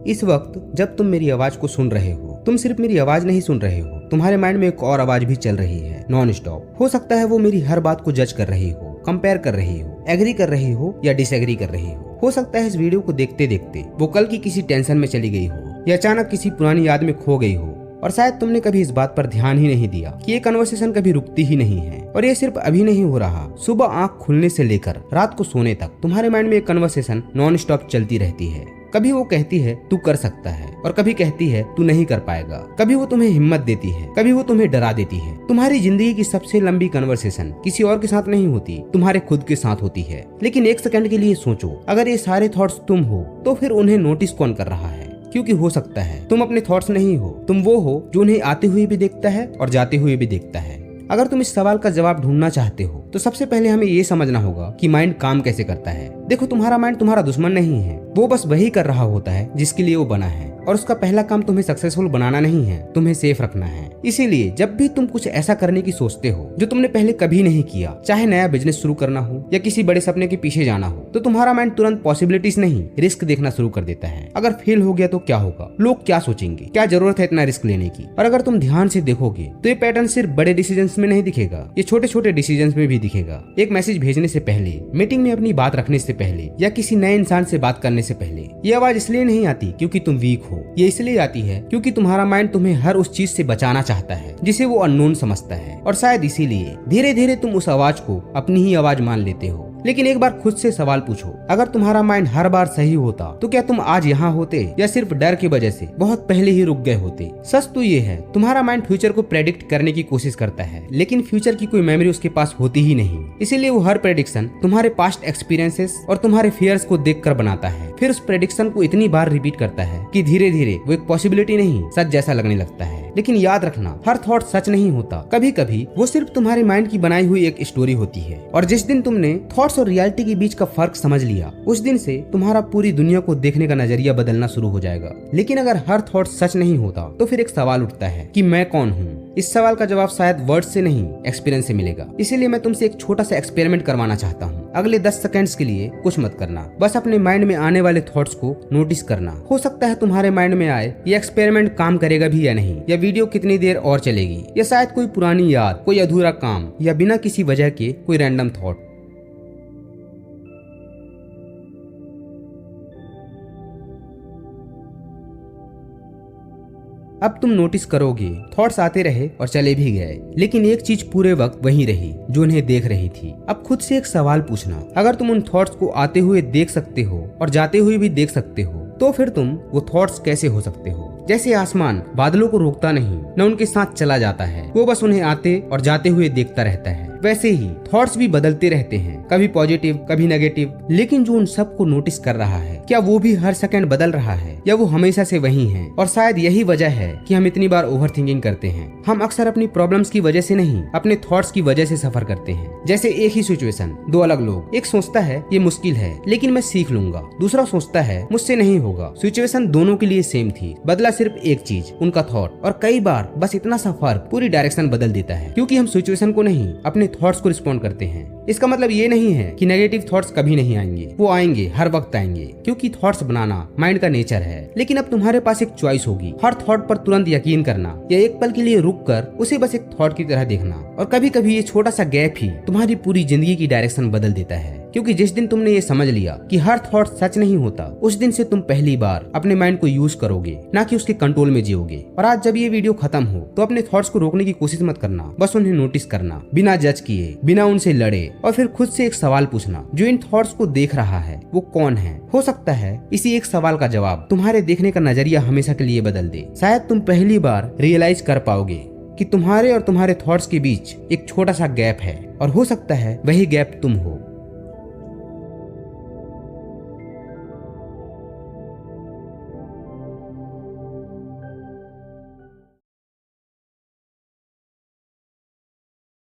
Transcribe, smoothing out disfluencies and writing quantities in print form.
इस वक्त जब तुम मेरी आवाज को सुन रहे हो, तुम सिर्फ मेरी आवाज नहीं सुन रहे हो, तुम्हारे माइंड में एक और आवाज भी चल रही है नॉन स्टॉप। हो सकता है वो मेरी हर बात को जज कर रही हो, कंपेयर कर रही हो, एग्री कर रही हो या डिसएग्री कर रही हो सकता है इस वीडियो को देखते देखते वो कल की किसी टेंशन में चली गई हो या अचानक किसी पुरानी याद में खो गई हो, और शायद तुमने कभी इस बात पर ध्यान ही नहीं दिया कि ये कन्वर्सेशन कभी रुकती ही नहीं है। और ये सिर्फ अभी नहीं हो रहा, सुबह आंख खुलने से लेकर रात को सोने तक तुम्हारे माइंड में एक कन्वर्सेशन नॉन स्टॉप चलती रहती है। कभी वो कहती है तू कर सकता है, और कभी कहती है तू नहीं कर पाएगा। कभी वो तुम्हें हिम्मत देती है, कभी वो तुम्हें डरा देती है। तुम्हारी जिंदगी की सबसे लंबी कन्वर्सेशन किसी और के साथ नहीं होती, तुम्हारे खुद के साथ होती है। लेकिन एक सेकंड के लिए सोचो, अगर ये सारे थॉट्स तुम हो तो फिर उन्हें नोटिस कौन कर रहा है? क्योंकि हो सकता है तुम अपने थॉट्स नहीं हो, तुम वो हो जो उन्हें आते हुए भी देखता है और जाते हुए भी देखता है। अगर तुम इस सवाल का जवाब ढूंढना चाहते हो तो सबसे पहले हमें ये समझना होगा कि माइंड काम कैसे करता है। देखो, तुम्हारा माइंड तुम्हारा दुश्मन नहीं है, वो बस वही कर रहा होता है जिसके लिए वो बना है, और उसका पहला काम तुम्हें सक्सेसफुल बनाना नहीं है, तुम्हें सेफ रखना है। इसीलिए जब भी तुम कुछ ऐसा करने की सोचते हो जो तुमने पहले कभी नहीं किया, चाहे नया बिजनेस शुरू करना हो या किसी बड़े सपने के पीछे जाना हो, तो तुम्हारा माइंड तुरंत पॉसिबिलिटीज नहीं रिस्क देखना शुरू कर देता है। अगर फेल हो गया तो क्या होगा, लोग क्या सोचेंगे, क्या जरूरत है इतना रिस्क लेने की। और अगर तुम ध्यान से देखोगे तो ये पैटर्न सिर्फ बड़े डिसीजंस में नहीं दिखेगा, ये छोटे छोटे डिसीजंस में भी दिखेगा। एक मैसेज भेजने से पहले, मीटिंग में अपनी बात रखने से पहले या किसी नए इंसान से बात करने से पहले। ये आवाज इसलिए नहीं आती क्योंकि तुम वीक हो, ये इसलिए आती है क्योंकि तुम्हारा माइंड तुम्हें हर उस चीज से बचाना चाहता है जिसे वो अननोन समझता है। और शायद इसीलिए धीरे धीरे तुम उस आवाज को अपनी ही आवाज मान लेते हो। लेकिन एक बार खुद से सवाल पूछो, अगर तुम्हारा माइंड हर बार सही होता तो क्या तुम आज यहाँ होते, या सिर्फ डर की वजह से बहुत पहले ही रुक गए होते? सच तो ये है, तुम्हारा माइंड फ्यूचर को प्रेडिक्ट करने की कोशिश करता है, लेकिन फ्यूचर की कोई मेमोरी उसके पास होती ही नहीं। इसीलिए वो हर प्रेडिक्शन तुम्हारे पास्ट एक्सपीरियंसेस और तुम्हारे फियर्स को देखकर बनाता है। फिर उस प्रेडिक्शन को इतनी बार रिपीट करता है कि धीरे धीरे वो एक पॉसिबिलिटी नहीं सच जैसा लगने लगता है। लेकिन याद रखना, हर थॉट सच नहीं होता। कभी कभी वो सिर्फ तुम्हारे माइंड की बनाई हुई एक स्टोरी होती है। और जिस दिन तुमने थॉट्स और रियलिटी के बीच का फर्क समझ लिया, उस दिन से तुम्हारा पूरी दुनिया को देखने का नजरिया बदलना शुरू हो जाएगा। लेकिन अगर हर थॉट सच नहीं होता तो फिर एक सवाल उठता है कि मैं कौन हूँ? इस सवाल का जवाब शायद वर्ड से नहीं, एक्सपीरियंस से मिलेगा। इसीलिए मैं तुमसे एक छोटा सा एक्सपेरिमेंट करवाना चाहता हूँ। अगले 10 सेकंड्स के लिए कुछ मत करना, बस अपने माइंड में आने वाले थॉट्स को नोटिस करना। हो सकता है तुम्हारे माइंड में आए ये एक्सपेरिमेंट काम करेगा भी या नहीं, या वीडियो कितनी देर और चलेगी, या शायद कोई पुरानी याद, कोई अधूरा काम, या बिना किसी वजह के कोई रैंडम थॉट। अब तुम नोटिस करोगे थॉट्स आते रहे और चले भी गए, लेकिन एक चीज पूरे वक्त वहीं रही जो उन्हें देख रही थी। अब खुद से एक सवाल पूछना, अगर तुम उन थॉट्स को आते हुए देख सकते हो और जाते हुए भी देख सकते हो, तो फिर तुम वो थॉट्स कैसे हो सकते हो? जैसे आसमान बादलों को रोकता नहीं, न उनके साथ चला जाता है, वो बस उन्हें आते और जाते हुए देखता रहता है। वैसे ही थॉट्स भी बदलते रहते हैं, कभी पॉजिटिव कभी नेगेटिव। लेकिन जो उन सब को नोटिस कर रहा है, क्या वो भी हर सेकंड बदल रहा है, या वो हमेशा से वही है? और शायद यही वजह है कि हम इतनी बार ओवर थिंकिंग करते हैं। हम अक्सर अपनी प्रॉब्लम्स की वजह से नहीं, अपने थॉट्स की वजह से सफर करते हैं। जैसे एक ही सिचुएशन, दो अलग लोग, एक सोचता है ये मुश्किल है लेकिन मैं सीख लूंगा, दूसरा सोचता है मुझसे नहीं होगा। सिचुएशन दोनों के लिए सेम थी, बदला सिर्फ एक चीज, उनका थॉट। और कई बार बस इतना सा फर्क पूरी डायरेक्शन बदल देता है, क्योंकि हम सिचुएशन को नहीं, अपने थॉट्स को रिस्पॉन्ड करते हैं। इसका मतलब ये नहीं है कि नेगेटिव थॉट्स कभी नहीं आएंगे, वो आएंगे, हर वक्त आएंगे, क्योंकि थॉट्स बनाना माइंड का नेचर है। लेकिन अब तुम्हारे पास एक चॉइस होगी, हर थॉट पर तुरंत यकीन करना या एक पल के लिए रुक कर उसे बस एक थॉट की तरह देखना। और कभी कभी ये छोटा सा गैप ही तुम्हारी पूरी जिंदगी की डायरेक्शन बदल देता है, क्योंकि जिस दिन तुमने ये समझ लिया कि हर थॉट सच नहीं होता, उस दिन से तुम पहली बार अपने माइंड को यूज करोगे, ना कि उसके कंट्रोल में जियोगे। और आज जब ये वीडियो खत्म हो तो अपने थॉट्स को रोकने की कोशिश मत करना, बस उन्हें नोटिस करना, बिना जज किए, बिना उनसे लड़े। और फिर खुद से एक सवाल पूछना, जो इन थॉट्स को देख रहा है वो कौन है? हो सकता है इसी एक सवाल का जवाब तुम्हारे देखने का नजरिया हमेशा के लिए बदल दे। शायद तुम पहली बार रियलाइज कर पाओगे कि तुम्हारे और तुम्हारे थॉट्स के बीच एक छोटा सा गैप है, और हो सकता है वही गैप तुम हो।